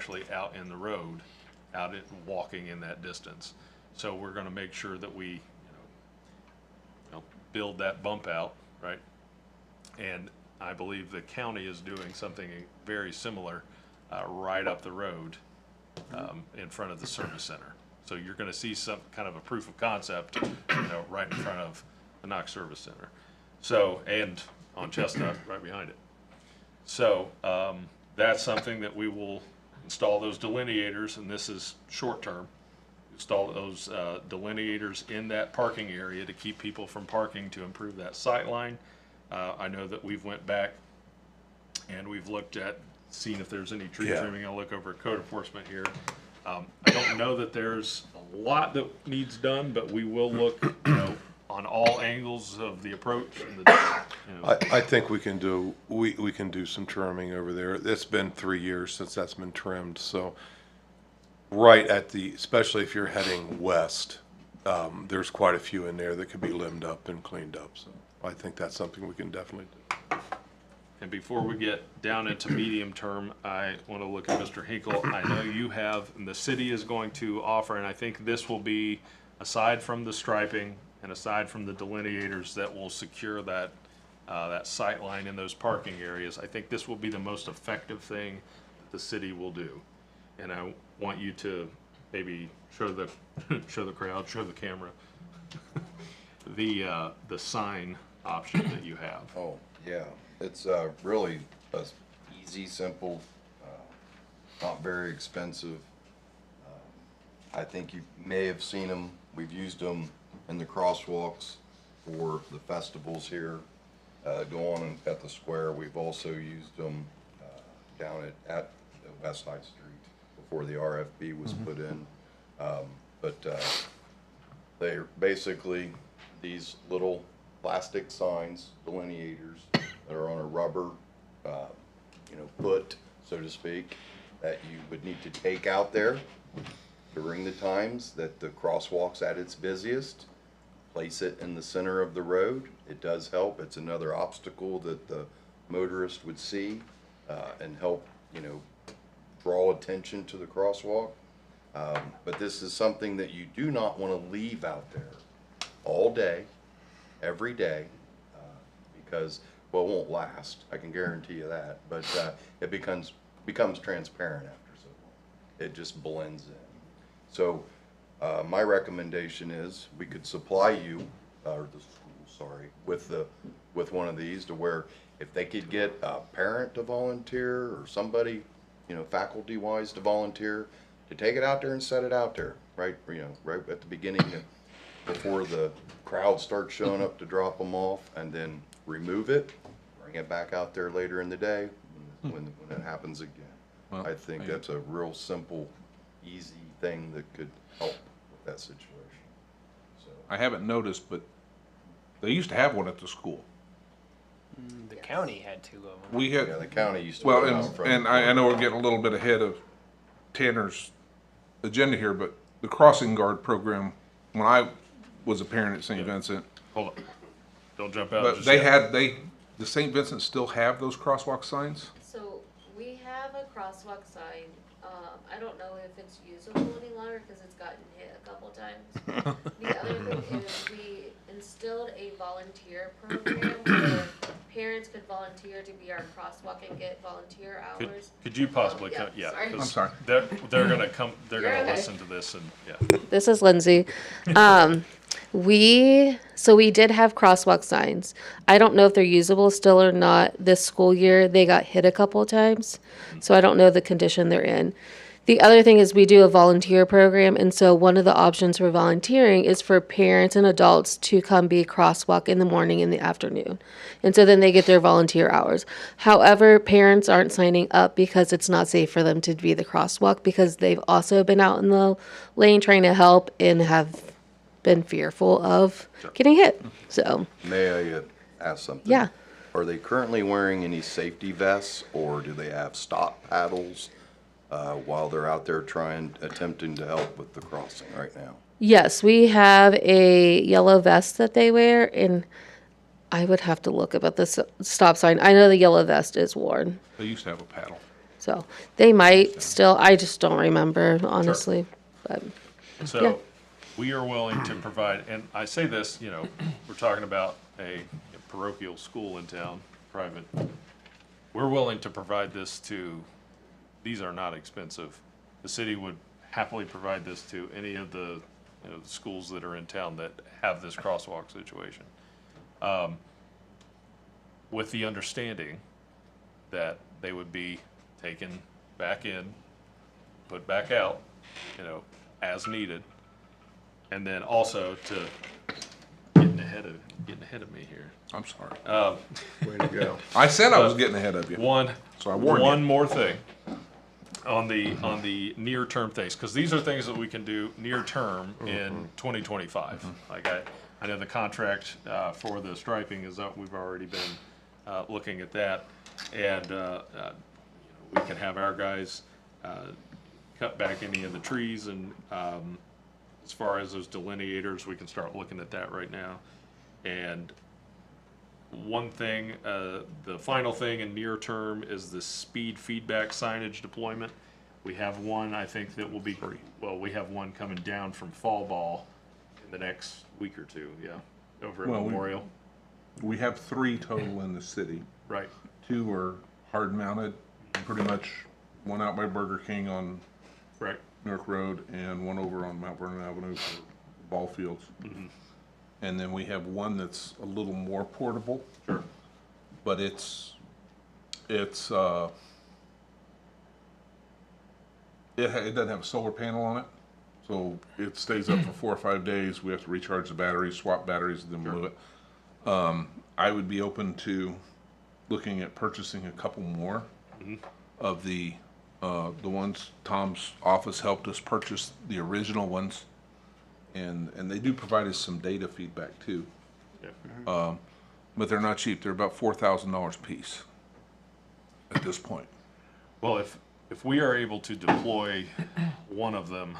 actually out in the road, walking in that distance. So we're going to make sure that we, build that bump out, right? And I believe the county is doing something very similar right up the road in front of the service center. So you're going to see some kind of a proof of concept, right in front of the Knox Service Center. So, and on Chestnut, right behind it. So that's something that we will install those delineators, and this is short term. Install those delineators in that parking area to keep people from parking, to improve that sight line. I know that we've went back and we've looked at, seen if there's any tree trimming. I'll look over at code enforcement here. I don't know that there's a lot that needs done, but we will look, on all angles of the approach. And I think we can do we can do some trimming over there. It's been 3 years since that's been trimmed, so right at especially if you're heading west, there's quite a few in there that could be limbed up and cleaned up. So I think that's something we can definitely do. And before we get down into medium term, I want to look at Mr. Hinkle. I know you have, and the city is going to offer, and I think this will be, aside from the striping and aside from the delineators that will secure that that sight line in those parking areas, I think this will be the most effective thing that the city will do. And I want you to maybe show the show the crowd, show the camera, the sign option that you have. Oh, yeah. It's really easy, simple, not very expensive. I think you may have seen them. We've used them in the crosswalks for the festivals here. Go on at the square. We've also used them down at the West High Street before the RFB was put in. But they're basically these little plastic signs, delineators, that are on a rubber, foot, so to speak, that you would need to take out there during the times that the crosswalk's at its busiest. Place it in the center of the road. It does help. It's another obstacle that the motorist would see and help, draw attention to the crosswalk. But this is something that you do not want to leave out there all day, every day, because, well, it won't last. I can guarantee you that. But it becomes transparent after so long. It just blends in. So my recommendation is we could supply you, or the school, sorry, with one of these, to where if they could get a parent to volunteer or somebody, faculty-wise to volunteer, to take it out there and set it out there, right, right at the beginning before the crowd starts showing up to drop them off, and then remove it, bring it back out there later in the day when it happens again. Well, I think that's a real simple, easy thing that could help with that situation. So I haven't noticed, but they used to have one at the school. The county had two of them. We had, yeah, the county used to. well, and I know we're getting a little bit ahead of Tanner's agenda here, but the crossing guard program, when I was a parent at St. Vincent, Hold on. Don't jump out. but just they yet. had, does St. Vincent still have those crosswalk signs? So we have a crosswalk sign. I don't know if it's usable any longer because it's gotten hit a couple times. The other thing is we instilled a volunteer program where parents could volunteer to be our crosswalk and get volunteer hours. Could you possibly Yeah, come? Yeah, sorry. 'cause I'm sorry. They're gonna come. They're You're gonna okay. listen to this, and yeah. This is Lindsay. We did have crosswalk signs. I don't know if they're usable still or not. This school year, they got hit a couple of times, so I don't know the condition they're in. The other thing is we do a volunteer program, and so one of the options for volunteering is for parents and adults to come be a crosswalk in the morning and the afternoon. And so then they get their volunteer hours. However, parents aren't signing up because it's not safe for them to be the crosswalk, because they've also been out in the lane trying to help and have been fearful of getting hit. So, May I ask something? yeah. Are they currently wearing any safety vests, or do they have stop paddles while they're out there attempting to help with the crossing right now? Yes, we have a yellow vest that they wear, and I would have to look about the stop sign. I know the yellow vest is worn. They used to have a paddle. So they might still, I just don't remember, honestly. But Yeah. So we are willing to provide, and I say this, you know, we're talking about a parochial school in town, private. We're willing to provide this to, these are not expensive. The city would happily provide this to any of the, you know, the schools that are in town that have this crosswalk situation. With the understanding that they would be taken back in, put back out, you know, as needed. And then also to getting ahead of me here. I'm sorry. Way to go. I said I was getting ahead of you. So I warned One you. more thing on the near term things, because these are things that we can do near term in 2025. Like I know the contract for the striping is up. We've already been looking at that, and we can have our guys cut back any of the trees, and as far as those delineators, we can start looking at that right now. And one thing, the final thing in near term is the speed feedback signage deployment. We have one, I think, that will be, well, we have one coming down from Fall Ball in the next week or two, yeah, over at Well, Memorial. We have 3 total in the city. Right, 2 are hard mounted, pretty much one out by Burger King on right, Newark Road and one over on Mount Vernon Avenue for ball fields. And then we have one that's a little more portable. sure, But it doesn't have a solar panel on it, so it stays up for 4 or 5 days. We have to recharge the batteries, swap batteries, and then move it. I would be open to looking at purchasing a couple more of the ones Tom's office helped us purchase the original ones, and they do provide us some data feedback too. yeah. But they're not cheap. They're about $4,000 a piece at this point. Well, if we are able to deploy one of them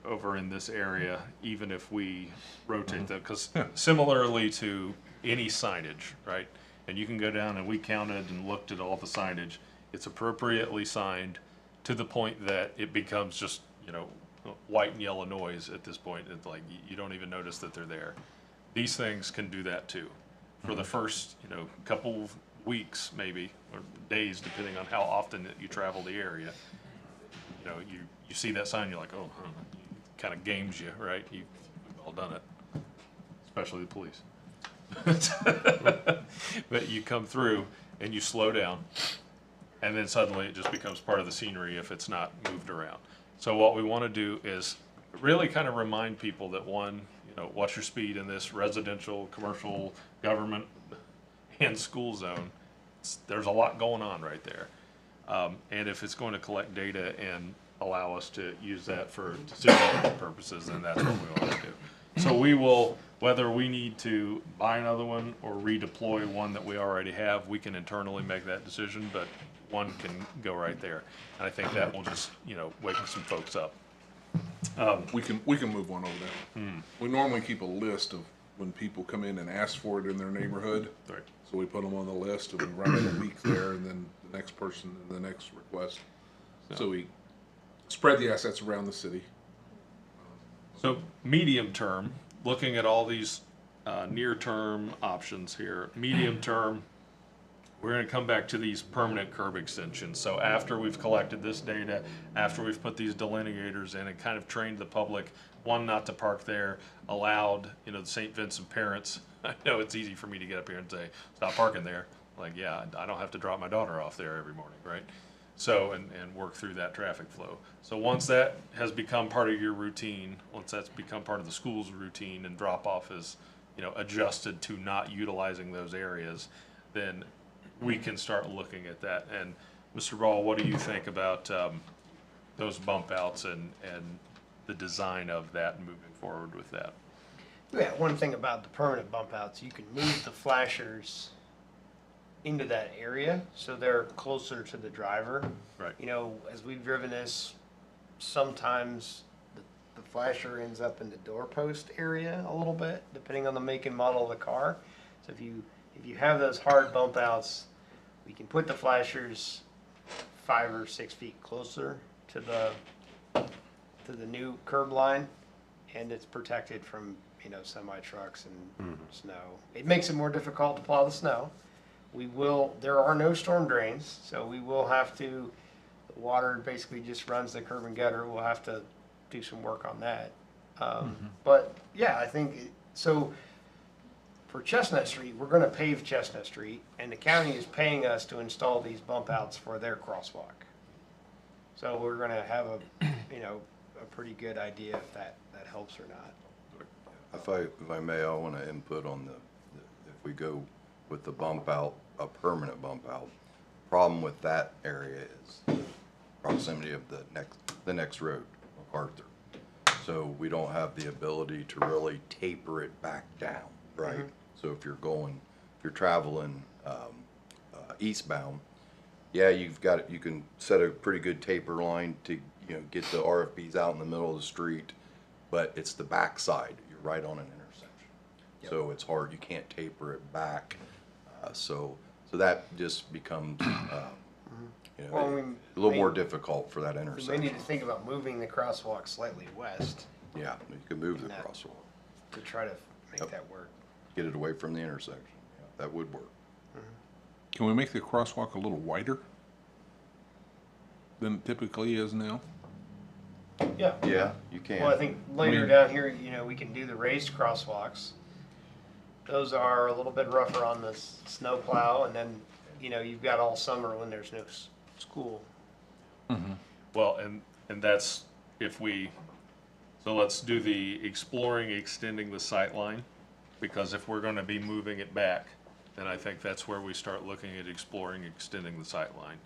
over in this area, even if we rotate them, because similarly to any signage, right? And you can go down and we counted and looked at all the signage. It's appropriately signed to the point that it becomes just, you know, white and yellow noise at this point. It's like you don't even notice that they're there. These things can do that too. For the first, you know, couple of weeks maybe, or days, depending on how often that you travel the area, you know, you see that sign, you're like, oh, it kind of games you, right? You've all done it, especially the police. But you come through and you slow down, and then suddenly it just becomes part of the scenery if it's not moved around. So what we want to do is really kind of remind people that, one, you know, watch your speed in this residential, commercial, government, and school zone. There's a lot going on right there. And if it's going to collect data and allow us to use that for decision purposes, then that's what we want to do. So we will, whether we need to buy another one or redeploy one that we already have, we can internally make that decision, but one can go right there. And I think that will just, you know, wake some folks up. We can move one over there. We normally keep a list of when people come in and ask for it in their neighborhood. Right. So we put them on the list and we run it a week there, and then the next person and the next request. So we spread the assets around the city. So medium term, looking at all these near-term options here, medium term, we're going to come back to these permanent curb extensions. So after we've collected this data, after we've put these delineators in and kind of trained the public, one, not to park there, allowed, you know, the St. Vincent parents, I know it's easy for me to get up here and say, stop parking there. Like, yeah, I don't have to drop my daughter off there every morning, right? So, and work through that traffic flow. So once that has become part of your routine, once that's become part of the school's routine and drop off is, you know, adjusted to not utilizing those areas, then we can start looking at that. And Mr. Ball, what do you think about those bump outs and the design of that moving forward with that? Yeah, one thing about the permanent bump outs, you can move the flashers into that area so they're closer to the driver. Right. You know, as we've driven this, sometimes the flasher ends up in the doorpost area a little bit, depending on the make and model of the car. So if you have those hard bump outs, we can put the flashers 5 or 6 feet closer to the new curb line, and it's protected from, you know, semi trucks and snow. It makes it more difficult to plow the snow. There are no storm drains, so we will have to, the water basically just runs the curb and gutter. We'll have to do some work on that. But yeah, I think, so for Chestnut Street, we're gonna pave Chestnut Street, and the county is paying us to install these bump outs for their crosswalk. So we're gonna have a, you know, a pretty good idea if that helps or not. If I may, I want to input on if we go with the bump out, a permanent bump out. Problem with that area is proximity of the next road, MacArthur. So we don't have the ability to really taper it back down, right? So if you're traveling eastbound, yeah, you can set a pretty good taper line to, you know, get the RFBs out in the middle of the street, but it's the backside. You're right on an intersection. So it's hard, you can't taper it back. So that just becomes, you know, Well, I mean, a little more difficult for that We may intersection. need to think about moving the crosswalk slightly west Yeah, you can move the Yeah. crosswalk, to try to make Yep. that work. get it away from the intersection. Yeah, that would work. Can we make the crosswalk a little wider than it typically is now? Yeah. Yeah, you can. Well, I think later mean- down here, you know, we can do the raised crosswalks. Those are a little bit rougher on the snow plow, and then, you know, you've got all summer when there's no school. Well, and that's so let's do the exploring, extending the sight line, because if we're gonna be moving it back, then I think that's where we start looking at exploring, extending the sight line.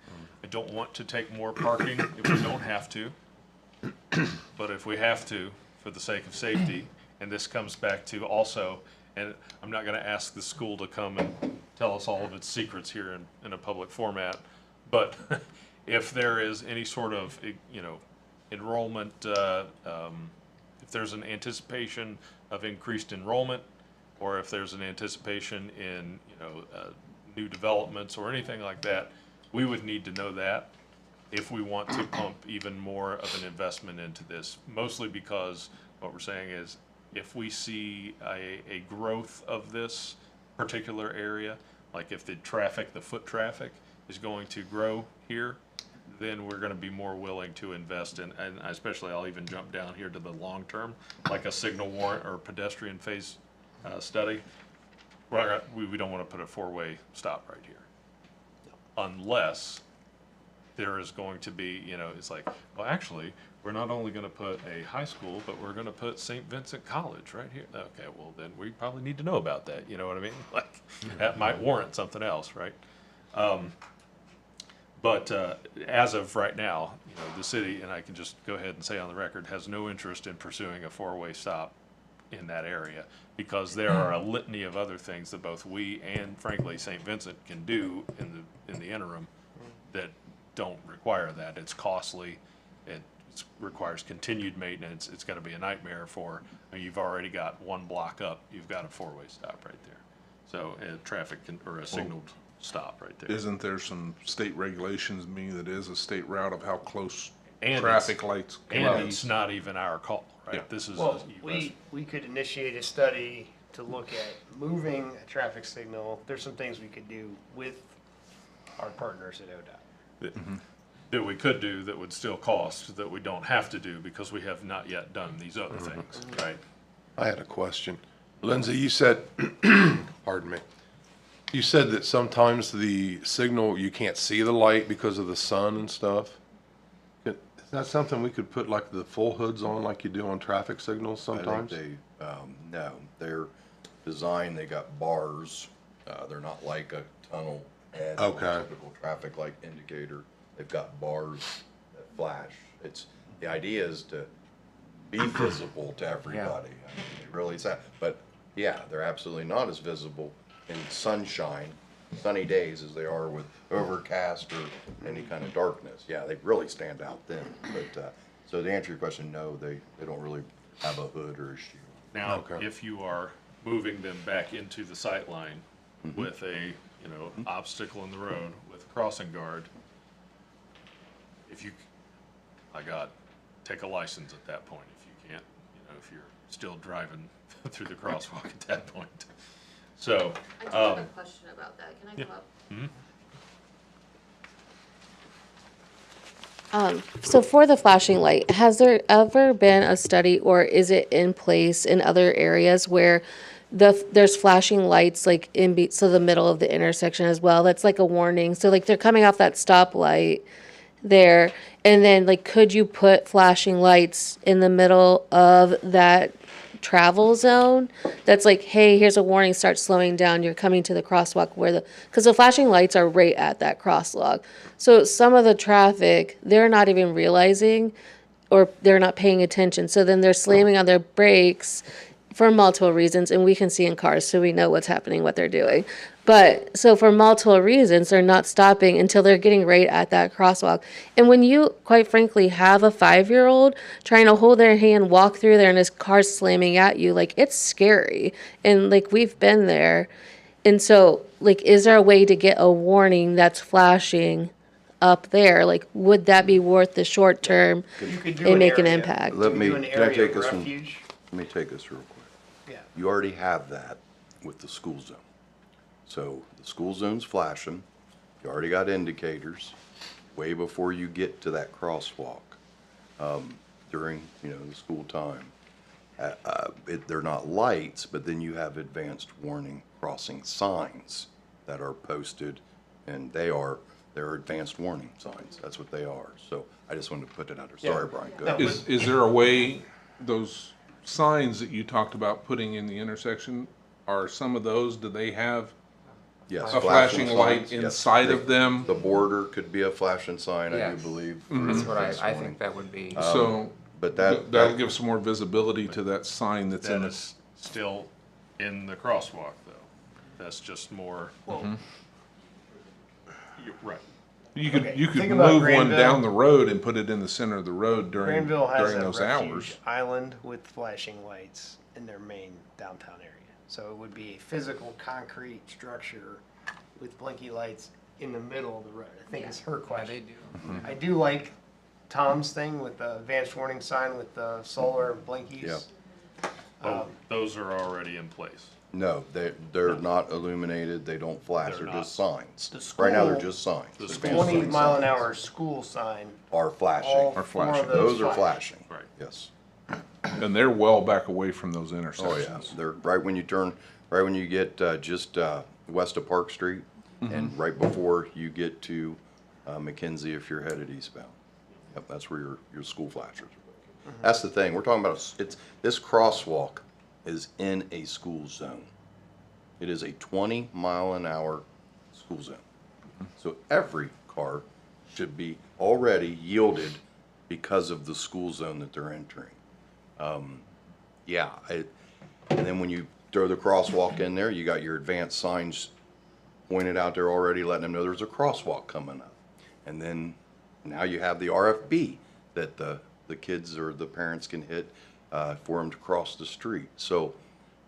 I don't want to take more parking if we don't have to, but if we have to, for the sake of safety, and this comes back to also, and I'm not gonna ask the school to come and tell us all of its secrets here in a public format, but if there is any sort of, you know, enrollment, if there's an anticipation of increased enrollment, or if there's an anticipation in, you know, new developments or anything like that, we would need to know that if we want to pump even more of an investment into this, mostly because what we're saying is if we see a growth of this particular area, like if the foot traffic is going to grow here, then we're gonna be more willing to invest in, and especially I'll even jump down here to the long term, like a signal warrant or pedestrian phase study. We don't wanna put a four-way stop right here. Unless there is going to be, you know, it's like, well, actually, we're not only gonna put a high school, but we're gonna put St. Vincent College right here. Okay, well, then we probably need to know about that, you know what I mean? Like, that might warrant something else, right? But as of right now, you know, the city, and I can just go ahead and say on the record, has no interest in pursuing a four-way stop in that area, because there are a litany of other things that both we and frankly St. Vincent can do in the interim that don't require that. It's costly, it requires continued maintenance, it's gonna be a nightmare for, I mean, you've already got one block up, you've got a four-way stop right there. So, or a signaled stop right there. Isn't there some state regulations, meaning that is a state route of how close And traffic lights can And be? it's not even our call, Yeah. right? This is a Well, US. we could initiate a study to look at moving a traffic signal. There's some things we could do with our partners at ODOT. That we could do that would still cost, that we don't have to do because we have not yet done these other things, right? I had a question. Lindsay, you said, pardon me, you said that sometimes the signal, you can't see the light because of the sun and stuff. Is that something we could put like the full hoods on like you do on traffic signals sometimes? I think no, they're designed, they got bars, they're not like a tunnel head, or a Okay. typical traffic light indicator. They've got bars that flash. The idea is to be visible to everybody. I mean, it really is that, but yeah, they're absolutely not as visible in sunshine, sunny days as they are with overcast or any kind of darkness. Yeah, they really stand out then, but, so to answer your question, no, they don't really have a hood or a shield. Now, Okay. if you are moving them back into the sight line with a, you know, obstacle in the road with a crossing guard, if you, my God, take a license at that point if you can't, if you're still driving through the crosswalk at that point. So, I do have a question about that. Can I yeah. come up? Mhm. So for the flashing light, has there ever been a study or is it in place in other areas where there's flashing lights like so the middle of the intersection as well? That's like a warning. So like they're coming off that stoplight there, and then like could you put flashing lights in the middle of that travel zone that's like, hey, here's a warning, start slowing down, you're coming to the crosswalk because the flashing lights are right at that crosswalk. So some of the traffic, they're not even realizing or they're not paying attention. So then they're slamming on their brakes for multiple reasons, and we can see in cars, so we know what's happening, what they're doing. But so for multiple reasons, they're not stopping until they're getting right at that crosswalk. And when you, quite frankly, have a 5-year-old trying to hold their hand, walk through there, and his car's slamming at you, like it's scary. And like we've been there. And so, like, is there a way to get a warning that's flashing up there? Like, would that be worth the short term You could do and an make an area. impact? Let You me, do an can I area take of this one? refuge. Let me take this real quick. Yeah. You already have that with the school zone. So the school zone's flashing, you already got indicators way before you get to that crosswalk, during, the school time. They're not lights, but then you have advanced warning crossing signs that are posted, and they're advanced warning signs, that's what they are. So I just wanted to put it out there. Sorry, Brian, go ahead. Is there a way, those signs that you talked about putting in the intersection, are some of those, do they have Yes, a flashing signs, light yes. inside of them? The border could be a flashing sign, I do Yes. believe. That's what Advanced I warning. think that would be. So But that'll that, give some more visibility to that sign that's in That the, is still in the crosswalk though. That's just more. Right. you could, Okay, you could think about move one Granville. down the road and put it in the center of the road during Granville has a those refuge hours. island with flashing lights in their main downtown area. So it would be a physical concrete structure with blinky lights in the middle of the road. I think is her Yeah, question. they do. I do like Tom's thing with the advanced warning sign with the solar blinkies. Yeah. Oh, those are already in place. no, they're not illuminated, they don't flash, They're they're just not. signs. The Right now, they're school- just signs. the Advanced school- 20 warning mile an signs hour school sign. Are All flashing. four flashing. of Those are flash. flashing. Right. Yes. And they're well back away from those Oh, yeah. intersections. They're right when you get, just, west of Park Street and right before you get to, McKenzie if you're headed eastbound. Yep, that's where your school flashers are. That's the thing, we're talking about, this crosswalk is in a school zone. It is a 20-mile-an-hour school zone. So every car should be already yielded because of the school zone that they're entering. And then when you throw the crosswalk in there, you got your advanced signs pointed out there already, letting them know there's a crosswalk coming up. And then now you have the RFB that the kids or the parents can hit for them to cross the street. So,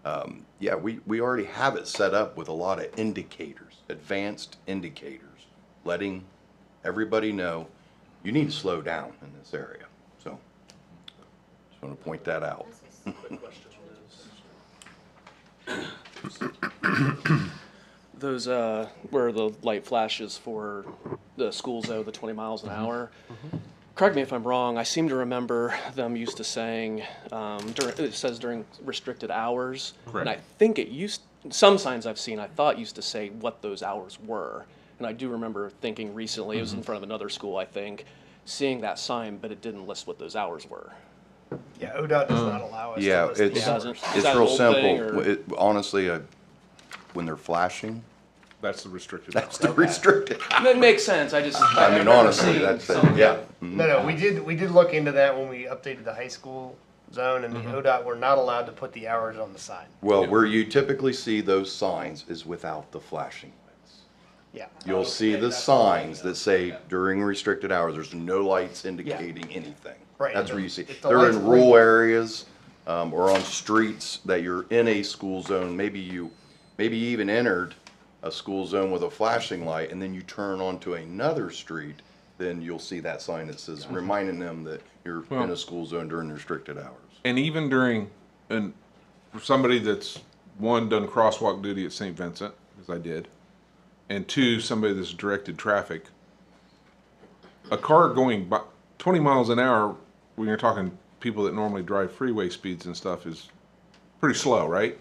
we already have it set up with a lot of indicators, advanced indicators, letting everybody know you need to slow down in this area. So, just want to point that out. Those where the light flashes for the school zone, the 20 miles an hour. Correct me if I'm wrong. I seem to remember them used to saying it says during restricted hours. Correct. And I think some signs I've seen I thought used to say what those hours were. And I do remember thinking recently, it was in front of another school I think, seeing that sign, but it didn't list what those hours were. Yeah, ODOT does not allow us Yeah, to list it's, the It doesn't. hours. Is it's that an real old thing, simple. or- Honestly, when they're flashing, That's the restricted. that's the restricted. That makes sense. I just I mean, remember honestly, seeing that's, some- yeah. No, we did look into that when we updated the high school zone, and the ODOT were not allowed to put the hours on the sign. Well, where you typically see those signs is without the flashing lights. Yeah. You'll see the signs that say during restricted hours, there's no lights indicating anything. Right, That's and where you see, if the they're lights in rural blink- areas, or on streets that you're in a school zone, maybe you even entered a school zone with a flashing light, and then you turn onto another street then you'll see that sign that says, reminding them that you're in a school zone during restricted hours. And even during, and for somebody that's, one, done crosswalk duty at St. Vincent, as I did, and two, somebody that's directed traffic, a car going by 20 miles an hour, when you're talking people that normally drive freeway speeds and stuff, is pretty slow, right?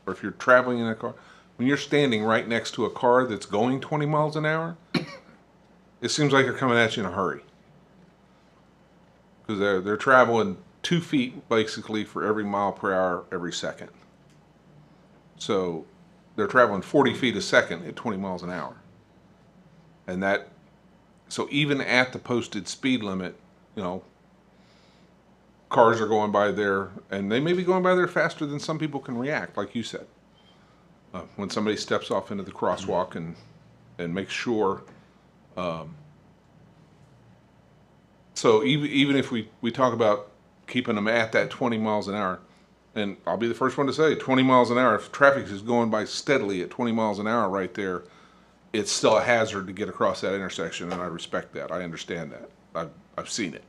Or if you're traveling in a car, when you're standing right next to a car that's going 20 miles an hour, it seems like they're coming at you in a hurry. Because they're traveling 2 feet basically for every mile per hour every second. So they're traveling 40 feet a second at 20 miles an hour. And that, so even at the posted speed limit, you know, cars are going by there, and they may be going by there faster than some people can react, like you said. When somebody steps off into the crosswalk and makes sure. So even if we talk about keeping them at that 20 miles an hour, and I'll be the first one to say 20 miles an hour, if traffic is going by steadily at 20 miles an hour right there, it's still a hazard to get across that intersection, and I respect that. I understand that. I've seen it.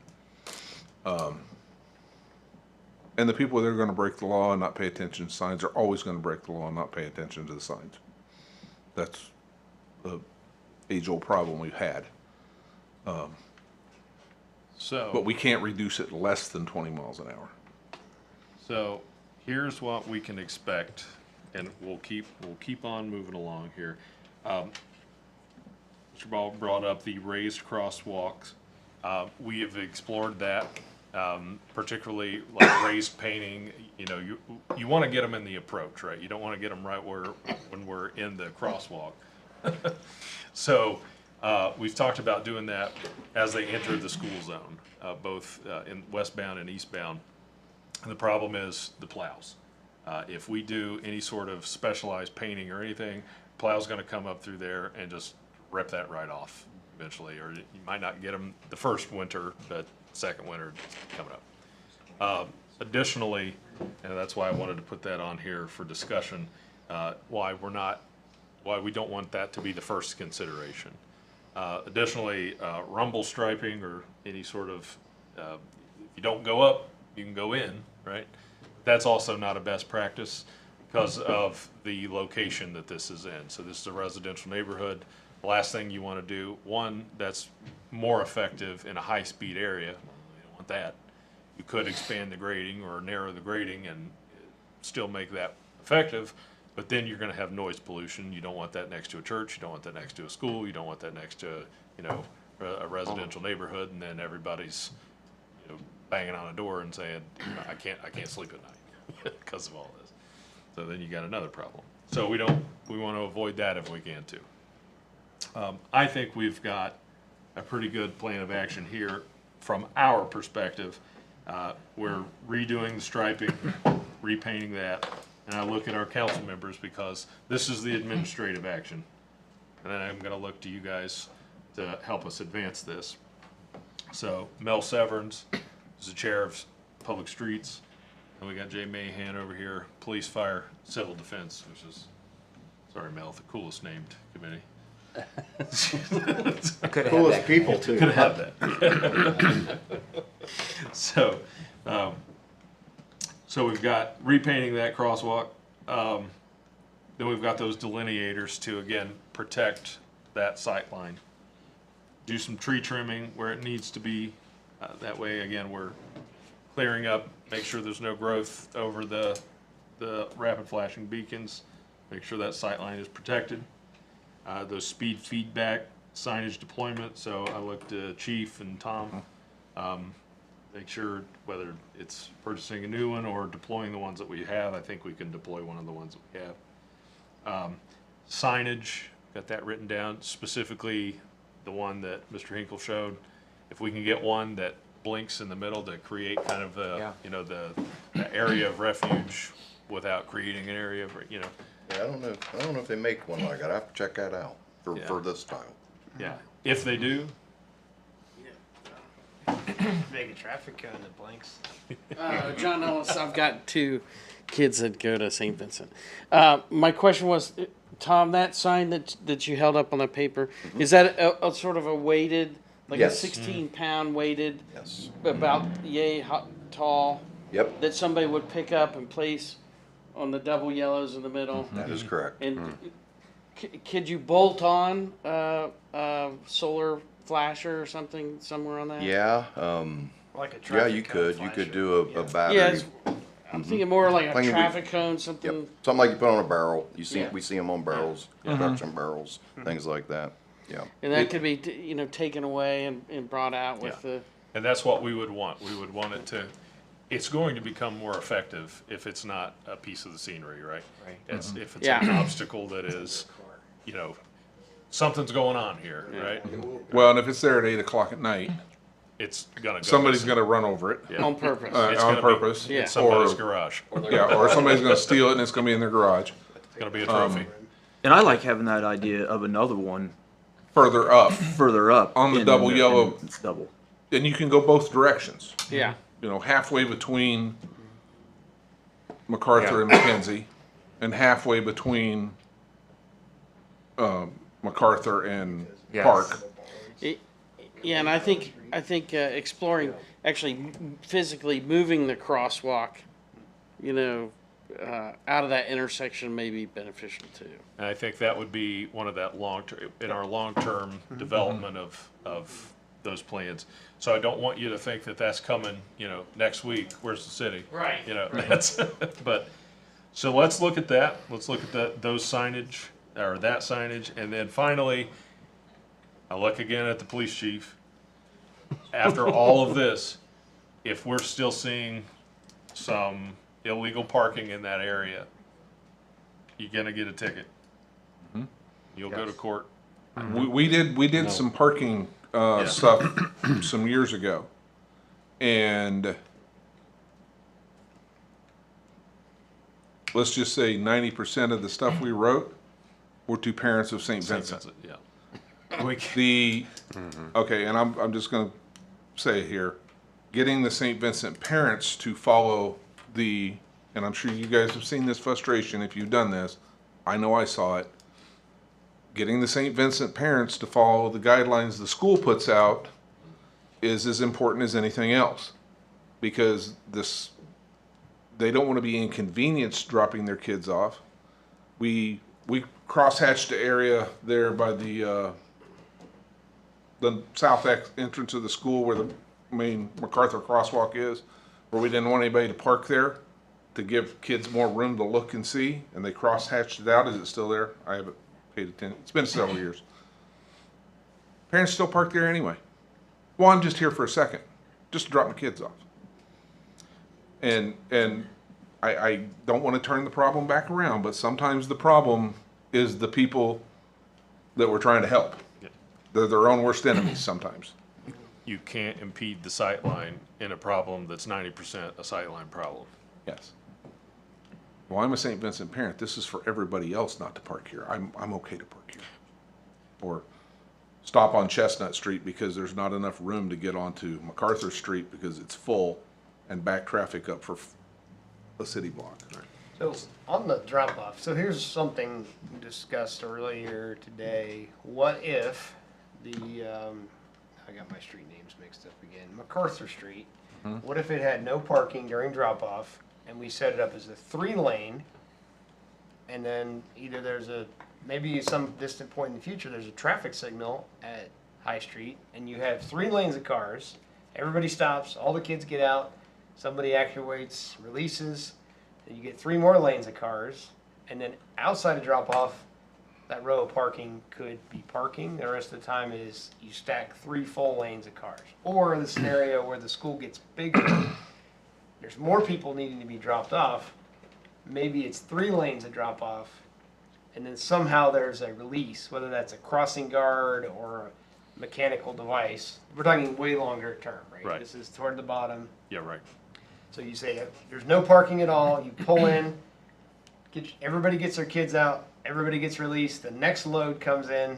And the people that are going to break the law and not pay attention to signs are always going to break the law and not pay attention to the signs. That's the age-old problem we've had. So. But we can't reduce it less than 20 miles an hour. So here's what we can expect, and we'll keep on moving along here. Mr. Ball brought up the raised crosswalks. We have explored that, particularly like raised painting. You know, you want to get them in the approach, right? You don't want to get them right when we're in the crosswalk. So we've talked about doing that as they enter the school zone, both in westbound and eastbound. And the problem is the plows. If we do any sort of specialized painting or anything, plow's going to come up through there and just rip that right off eventually. Or you might not get them the first winter, but second winter it's coming up. Additionally, and that's why I wanted to put that on here for discussion, why we don't want that to be the first consideration. Additionally, rumble striping or any sort of, if you don't go up, you can go in, right? That's also not a best practice because of the location that this is in. So this is a residential neighborhood. The last thing you want to do, one, that's more effective in a high-speed area. You don't want that. You could expand the grading or narrow the grading and still make that effective, but then you're going to have noise pollution. You don't want that next to a church. You don't want that next to a school. You don't want that next to, you know, a residential neighborhood, and then everybody's, you know, banging on a door and saying, I can't sleep at night because of all this. So then you got another problem. So we want to avoid that if we can too. I think we've got a pretty good plan of action here from our perspective. We're redoing the striping, repainting that, and I look at our council members because this is the administrative action. And then I'm going to look to you guys to help us advance this. So Mel Severns is the chair of Public Streets, and we got Jay Mahan over here, Police, Fire, Civil Defense, which is, sorry Mel, the coolest named committee. Coolest people too. Could have that. So we've got repainting that crosswalk. Then we've got those delineators to, again, protect that sight line. Do some tree trimming where it needs to be. That way, again, we're clearing up, make sure there's no growth over the rapid flashing beacons. Make sure that sight line is protected. Those speed feedback signage deployment. So I looked at Chief and Tom. Make sure whether it's purchasing a new one or deploying the ones that we have. I think we can deploy one of the ones that we have. Signage, got that written down, specifically the one that Mr. Hinkle showed. If we can get one that blinks in the middle to create kind of the, you know, the area of refuge without creating an area of, you know. Yeah, I don't know if they make one like that. I have to check that out for this style. Yeah, if they do. Make a traffic cone that blinks. John Ellis, I've got 2 kids that go to St. Vincent. My question was, Tom, that sign that you held up on the paper, is that a sort of a weighted like Yes. a 16-pound weighted, Yes. about yay tall, Yep, that somebody would pick up and place on the double yellows in the middle. that is correct. And could you bolt on solar flasher or something somewhere on that? Yeah, Like a yeah, traffic you cone could. You flasher. could do a Yeah, battery. I'm thinking more like a Thinking we- traffic cone, Yep, something. something like you put on a barrel. You see, Yeah. we see them on barrels, production barrels, things like that. Yeah. And that could be, taken away and brought out with Yeah. the. And that's what we would want. We would want it to, it's going to become more effective if it's not a piece of the scenery, right? Right. It's, if it's Yeah. an obstacle that is, something's going on here, right? Well, and if it's there at 8 o'clock at night, It's gonna go. somebody's missing. gonna run over it, Yeah. On purpose. It's on gonna be purpose. Yeah. in somebody's Or, garage. yeah, or somebody's gonna steal it and it's gonna be in their garage. It's gonna be a trophy. And I like having that idea of another one Further up, further up On the in double yellow. in it's double. and you can go both directions. Yeah. Halfway between MacArthur and Mackenzie, and halfway between MacArthur and Yes. Park. Yeah, and I think exploring, actually physically moving the crosswalk, out of that intersection may be beneficial too. And I think that would be one of that in our long-term development of those plans. So I don't want you to think that that's coming, next week. Where's the city? Right. That's, so let's look at that. Let's look at those signage, or that signage. And then finally, I look again at the police chief. After all of this, if we're still seeing some illegal parking in that area, you're gonna get a ticket. You'll go to court. We did some parking stuff some years ago, and let's just say 90% of the stuff we wrote were to parents of St. Vincent. Yeah. We can, The okay, and I'm just going to say it here, getting the St. Vincent parents to follow and I'm sure you guys have seen this frustration if you've done this. I know I saw it. Getting the St. Vincent parents to follow the guidelines the school puts out is as important as anything else, because they don't want to be inconvenienced dropping their kids off. We crosshatched the area there by the south entrance of the school where the main MacArthur crosswalk is, where we didn't want anybody to park there to give kids more room to look and see, and they crosshatched it out. Is it still there? I haven't paid attention. It's been several years. Parents still park there anyway. Well, I'm just here for a second, just to drop my kids off. And I don't want to turn the problem back around, but sometimes the problem is the people that we're trying to help. They're their own worst enemies sometimes. you can't impede the sightline in a problem that's 90% a sightline problem. Yes. Well, I'm a St. Vincent parent. This is for everybody else not to park here. I'm okay to park here. Or stop on Chestnut Street because there's not enough room to get onto MacArthur Street because it's full, and back traffic up for a city block. So on the drop off, so here's something we discussed earlier today. What if I got my street names mixed up again, MacArthur Street. What if it had no parking during drop off and we set it up as a 3-lane, and then either maybe some distant point in the future there's a traffic signal at High Street and you have 3 lanes of cars, everybody stops, all the kids get out, somebody actuates, releases, then you get 3 more lanes of cars, and then outside of drop off, that row of parking could be parking. The rest of the time is you stack 3 full lanes of cars. Or the scenario where the school gets bigger, there's more people needing to be dropped off. Maybe it's 3 lanes of drop off, and then somehow there's a release, whether that's a crossing guard or a mechanical device. We're talking way longer term, right? Right. This is toward the bottom. Yeah, right. So you say there's no parking at all. You pull in, everybody gets their kids out, everybody gets released. The next load comes in,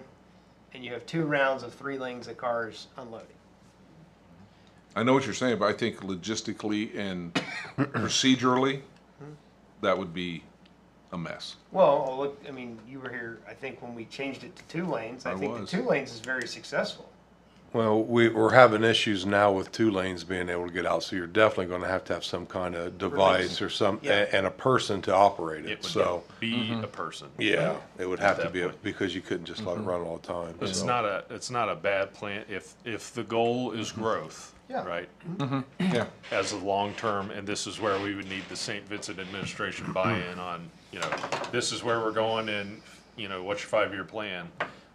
and you have 2 rounds of 3 lanes of cars unloading. I know what you're saying, but I think logistically and procedurally, that would be a mess. Well, look, I mean, you were here, I think, when we changed it to 2 lanes. I I think was. the 2 lanes is very successful. Well, we're having issues now with 2 lanes being able to get out, so you're definitely gonna have to have some kind of device or some, Yeah. and a person to operate It it, would so. be a person. Yeah, it would have to that be, point. because you couldn't just let it run all the time, It's so. not a bad plan if the goal is growth, Yeah. right? Yeah. As a long-term, and this is where we would need the St. Vincent administration buy-in on, this is where we're going and, what's your 5-year plan?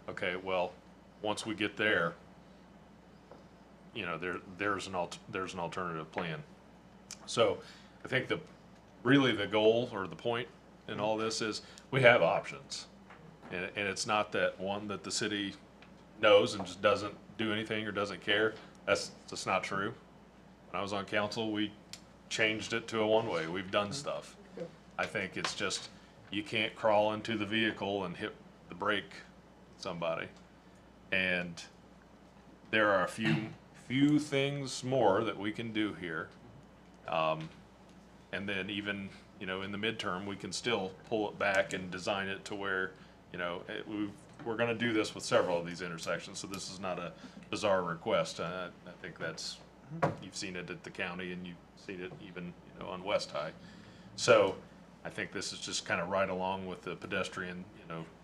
Okay, well, once we get there, there's an alternative plan. So I think really the goal or the point in all this is we have options. And it's not that that the city knows and just doesn't do anything or doesn't care. That's just not true. When I was on council, we changed it to a one-way. We've done stuff. I think it's just, you can't crawl into the vehicle and hit the brake somebody. And there are a few things more that we can do here. And then even, in the midterm, we can still pull it back and design it to where, we're gonna do this with several of these intersections, so this is not a bizarre request. I think you've seen it at the county and you've seen it even, on West High. So I think this is just kind of right along with the pedestrian,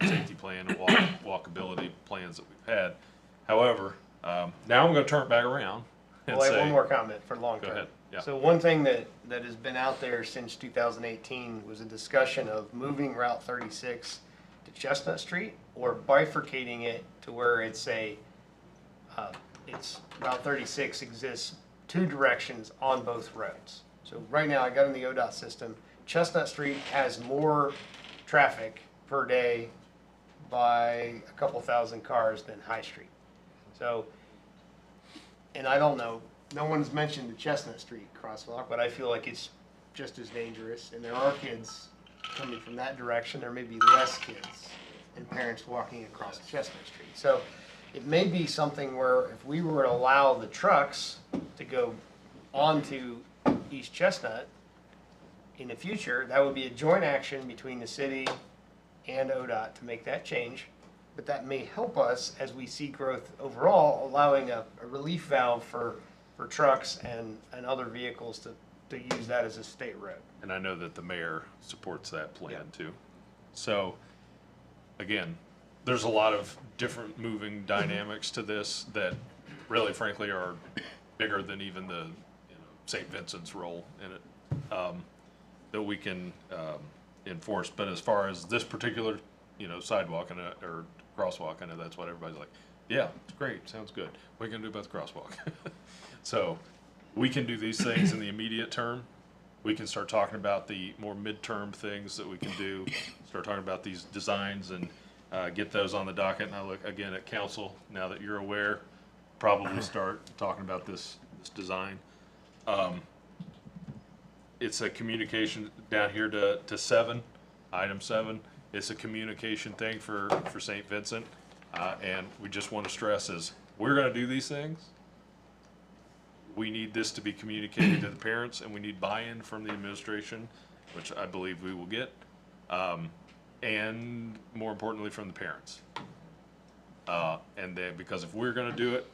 safety plan and walkability plans that we've had. However, now I'm gonna turn it back around and Well, I have say, one more comment for long Go term. ahead, yeah. So one thing that has been out there since 2018 was a discussion of moving Route 36 to Chestnut Street or bifurcating it to where it's Route 36 exists 2 directions on both roads. So right now I got in the ODOT system, Chestnut Street has more traffic per day by a couple thousand cars than High Street. So, and I don't know, no one's mentioned the Chestnut Street crosswalk, but I feel like it's just as dangerous. And there are kids coming from that direction. There may be less kids and parents walking across Chestnut Street. So it may be something where if we were to allow the trucks to go onto East Chestnut in the future, that would be a joint action between the city and ODOT to make that change. But that may help us as we see growth overall, allowing a relief valve for trucks and other vehicles to use that as a state road. And I know that the mayor supports that plan too. So, again, there's a lot of different moving dynamics to this that really frankly are bigger than even the, St. Vincent's role in it, that we can, enforce. But as far as this particular, sidewalk or crosswalk, I know that's what everybody's like, yeah, it's great, sounds good. What are you gonna do about the crosswalk? So, we can do these things in the immediate term. We can start talking about the more midterm things that we can do, start talking about these designs and get those on the docket. And I look again at council, now that you're aware, probably start talking about this design. It's a communication down here to item 7. It's a communication thing for St. Vincent. And we just want to stress is, we're gonna do these things. We need this to be communicated to the parents, and we need buy-in from the administration, which I believe we will get, and more importantly, from the parents. And then, because if we're gonna do it,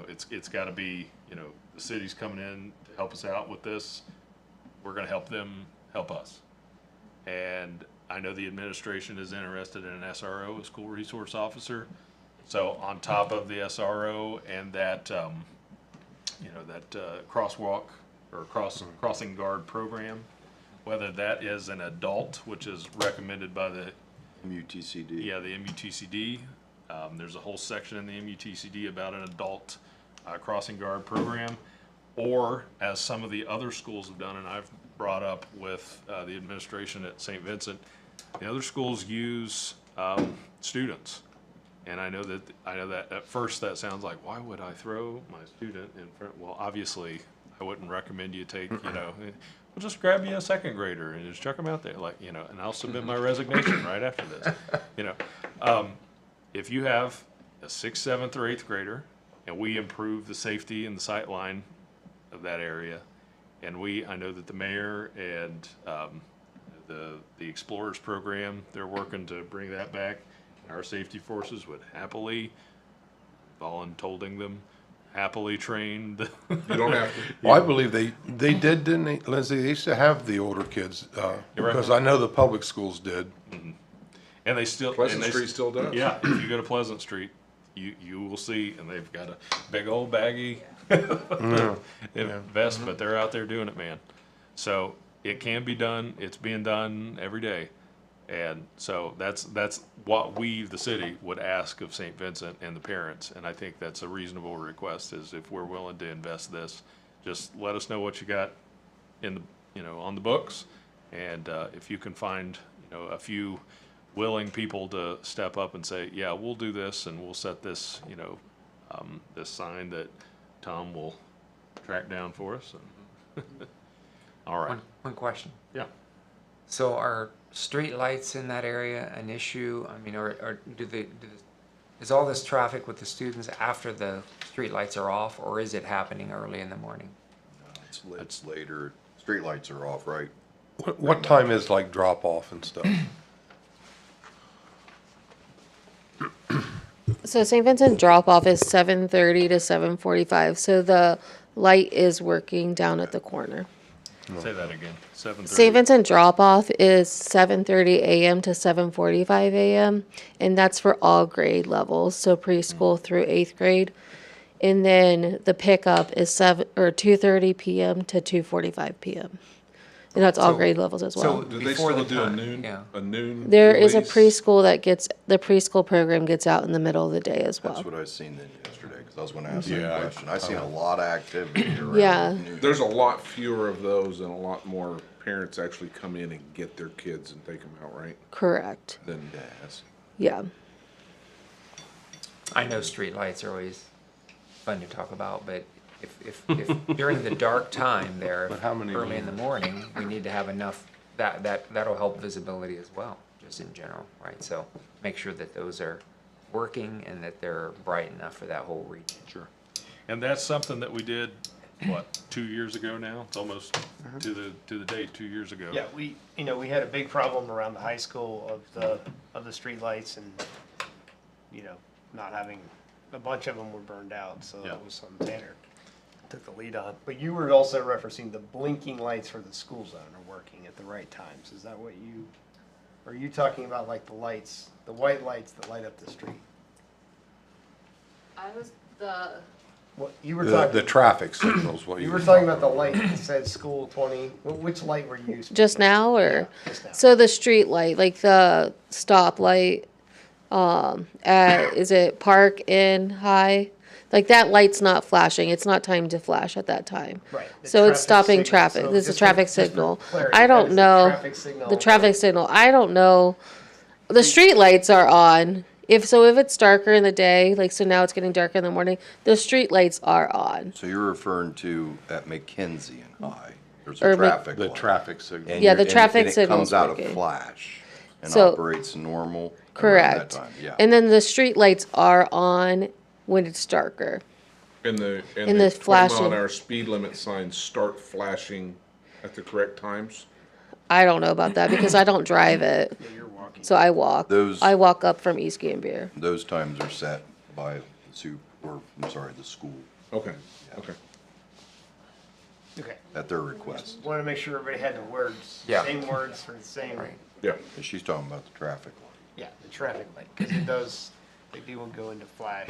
it's gotta be, the city's coming in to help us out with this. We're gonna help them help us. And I know the administration is interested in an SRO, a school resource officer. So on top of the SRO and that, crosswalk or crossing guard program, whether that is an adult, which is recommended by the MUTCD. Yeah, the MUTCD. There's a whole section in the MUTCD about an adult crossing guard program, or as some of the other schools have done, and I've brought up with the administration at St. Vincent, the other schools use students. And I know that at first that sounds like, why would I throw my student in front? Well, obviously, I wouldn't recommend you take, we'll just grab you a second grader and just chuck them out there, and I'll submit my resignation right after this. If you have a 6th, 7th, or 8th grader, and we improve the safety and the sight line of that area, and I know that the mayor and the Explorers program, they're working to bring that back. Our safety forces would happily voluntolding them, happily trained. You don't have to. Well, I believe they did, didn't they, Lindsay? They used to have the older kids, You're right. because I know the public schools did. And they still. Pleasant and they Street still does. Yeah, if you go to Pleasant Street, you will see, and they've got a big old baggy vest, but they're out there doing it, man. So it can be done. It's being done every day. And so that's what we, the city, would ask of St. Vincent and the parents. And I think that's a reasonable request, is if we're willing to invest this, just let us know what you got in the, on the books. And if you can find, a few willing people to step up and say, yeah, we'll do this, and we'll set this, this sign that Tom will track down for us. All right. One question. Yeah. So are street lights in that area an issue? I mean, or is all this traffic with the students after the street lights are off, or is it happening early in the morning? It's later. Streetlights are off, right? What time is like drop off and stuff? So St. Vincent drop off is 7:30 to 7:45. So the light is working down at the corner. Say that again. 7:30. St. Vincent drop off is 7:30 a.m. to 7:45 a.m. and that's for all grade levels, so preschool through 8th grade. And then the pickup is 2:30 p.m. to 2:45 p.m. And that's all So- grade levels as well. so- Do they Before still the do a time, noon? yeah. A noon. There is a release? preschool the preschool program gets out in the middle of the day as well. That's what I seen then yesterday, because I was gonna ask Yeah, that question. I seen a lot of activity around. Yeah. noon. There's a lot fewer of those, and a lot more parents actually come in and get their kids and take them out, right? Correct. Then Yes. Yeah. I know street lights are always fun to talk about, but if during the dark time there, But how many early in the morning, we need to have enough, that'll help visibility as well, just in general, right? So make sure that those are working and that they're bright enough for that whole region. Sure. And that's something that we did, 2 years ago now? It's almost to the date, 2 years ago. Yeah, we had a big problem around the high school of the streetlights and, not having, a bunch of them were burned out, so Yeah. that was something Tanner took the lead on. But you were also referencing the blinking lights for the school zone are working at the right times. Is that what are you talking about, like the lights, the white lights that light up the street? I was What, you were The talking, traffic signals, what you were talking about the light that said school 20, which light were you using? just now or Just now. so the street light, like the stop light, is it Park in High? Like that light's not flashing. It's not timed to flash at that time. Right. the So it's traffic stopping signal. traffic. So This is a just traffic just for signal. clarity, I that don't is the know. traffic signal. The traffic signal. I don't know. The street lights are on. If it's darker in the day, like so now it's getting darker in the morning, the street lights are on. So you're referring to at McKenzie and High, there's Or a Mc- traffic The light. traffic signal. And Yeah, you're- the traffic and it signal's comes out working. of flash and So- operates normal around that Correct. time, yeah. And then the street lights are on when it's darker. And the And the 20 flashing. mile an hour speed limit signs start flashing at the correct times. I don't know about that because I don't drive it. Yeah, you're walking. So I walk. Those- I walk up from East Gambier. Those times are set by the school Okay, okay. Okay. at their request. Want to make sure everybody had the words, Yeah. same words for the same. Right. Yeah. And she's talking about the traffic light. Yeah, the traffic light, because they do go into flash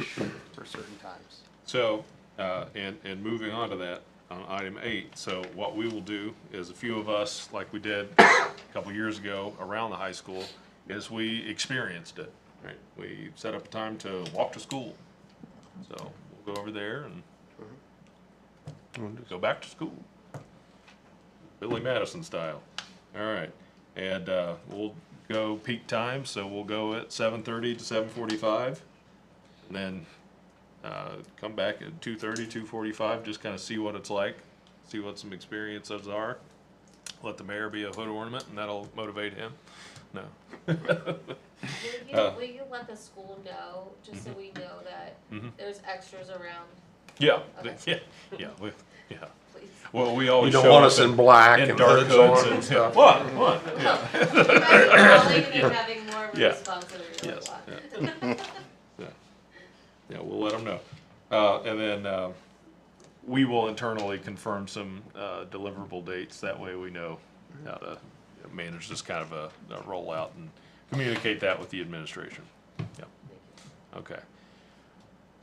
for certain times. So, and moving on to that, on item 8, so what we will do is a few of us, like we did a couple years ago around the high school, is we experienced it, right? We set up a time to walk to school. So we'll go over there and go back to school. Billy Madison style. All right. And we'll go peak time, so we'll go at 7:30 to 7:45. And then come back at 2:30, 2:45, just kind of see what it's like, see what some experiences are. Let the mayor be a hood ornament, and that'll motivate him. No. Will you let the school know, just so we know that there's extras around, Yeah, Okay. yeah. please? Well, we You always don't show want up us in black and dark hoods hoods on and and stuff. What? Having more of a Yeah. responsibility. Yes. Yeah, we'll let them know. And then we will internally confirm some deliverable dates. That way we know how to manage this kind of a rollout and communicate that with the administration. Yep. Okay.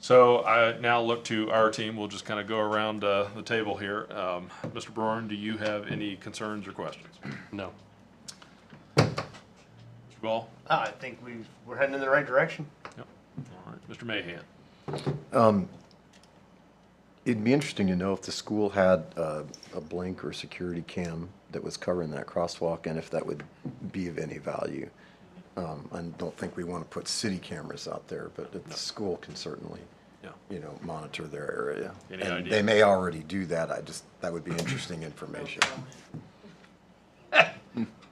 So I now look to our team. We'll just kind of go around the table here. Mr. Brown, do you have any concerns or questions? No. Mr. Ball? I think we're heading in the right direction. Yep. All right. Mr. Mahan? It'd be interesting to know if the school had a blink or security cam that was covering that crosswalk and if that would be of any value. I don't think we want to put city cameras out there, but the school can certainly, Yeah. monitor their area. Any And idea? they may already do that. That would be interesting information.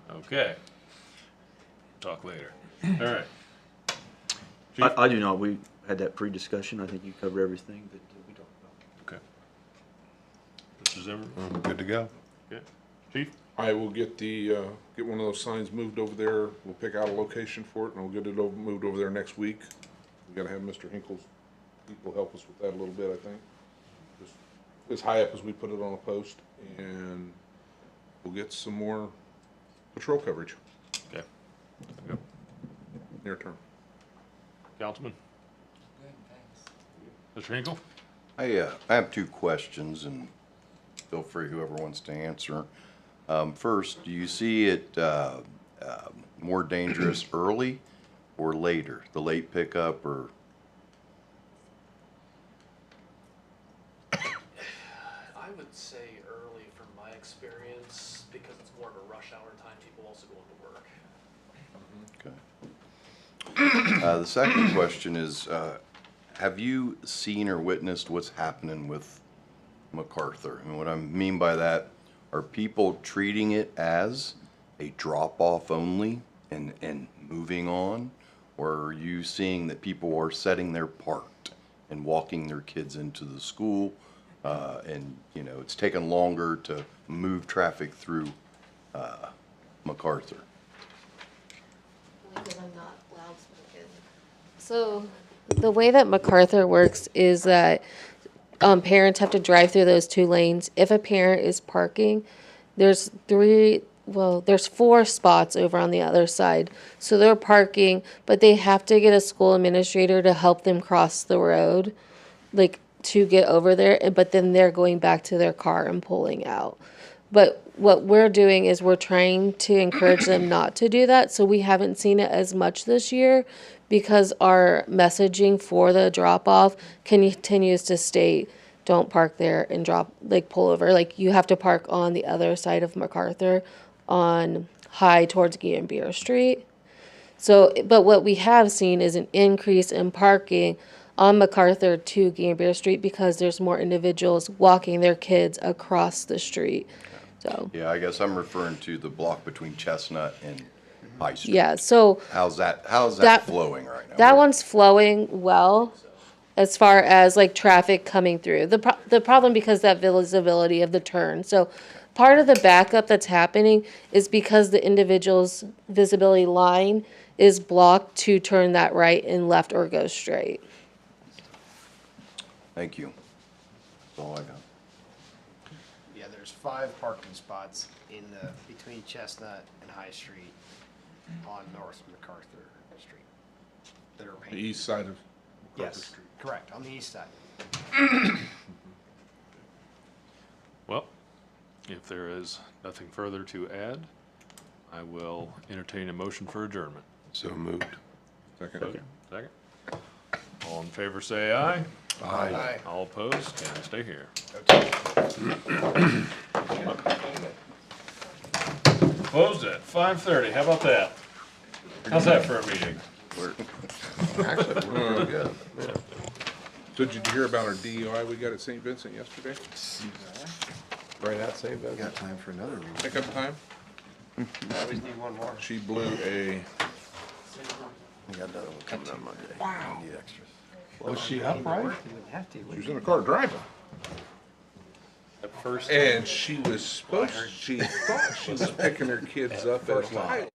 Okay. Talk later. All right. I do not. We had that pre-discussion. I think you covered everything that we talked about. Okay. Mr. Zimmer? I'm good to go. Okay. Chief? I will get get one of those signs moved over there. We'll pick out a location for it, and we'll get it moved over there next week. We gotta have Mr. Hinkle's people help us with that a little bit, I think. Just as high up as we put it on a post, and we'll get some more patrol coverage Okay. Yep. near term. Councilman? Mr. Hinkle? I have two questions, and feel free whoever wants to answer. First, do you see it more dangerous early or later, the late pickup or? I would say early from my experience because it's more of a rush hour time. People also go into work. Okay. The second question is, have you seen or witnessed what's happening with MacArthur? And what I mean by that, are people treating it as a drop-off only and moving on? Or are you seeing that people are sitting there parked and walking their kids into the school? And, it's taken longer to move traffic through MacArthur. Because I'm not loud spoken. So the way that MacArthur works is that parents have to drive through those 2 lanes. If a parent is parking, there's 4 spots over on the other side. So they're parking, but they have to get a school administrator to help them cross the road, to get over there. But then they're going back to their car and pulling out. But what we're doing is we're trying to encourage them not to do that. So we haven't seen it as much this year because our messaging for the drop off continues to state, don't park there and pull over. You have to park on the other side of MacArthur on High towards Gambier Street. So, but what we have seen is an increase in parking on MacArthur to Gambier Street because there's more individuals walking their kids across the street. So, Yeah, I guess I'm referring to the block between Chestnut and High Street. yeah, so How's that That- flowing right now? that one's flowing well as far as traffic coming through. The problem because that visibility of the turn. So part of the backup that's happening is because the individual's visibility line is blocked to turn that right and left or go straight. Thank you. That's all I got. Yeah, there's 5 parking spots between Chestnut and High Street on North MacArthur Street that are The painted. east side of MacArthur Yes, Street. correct, on the east side. Well, if there is nothing further to add, I will entertain a motion for adjournment. So moved. Second. Second. All in favor, say aye. Aye. All opposed, can stay here. Closed at 5:30. How about that? How's that for a meeting? Good. So did you hear about our DUI we got at St. Vincent yesterday? Right at St. Vincent. Got time for another reason. Pickup time? I always need one more. She blew a, We got another one coming on Monday. Wow. Need extras. Was she upright? You wouldn't have to, would she was you? in the car driving. At first. And she thought she was picking her kids up at a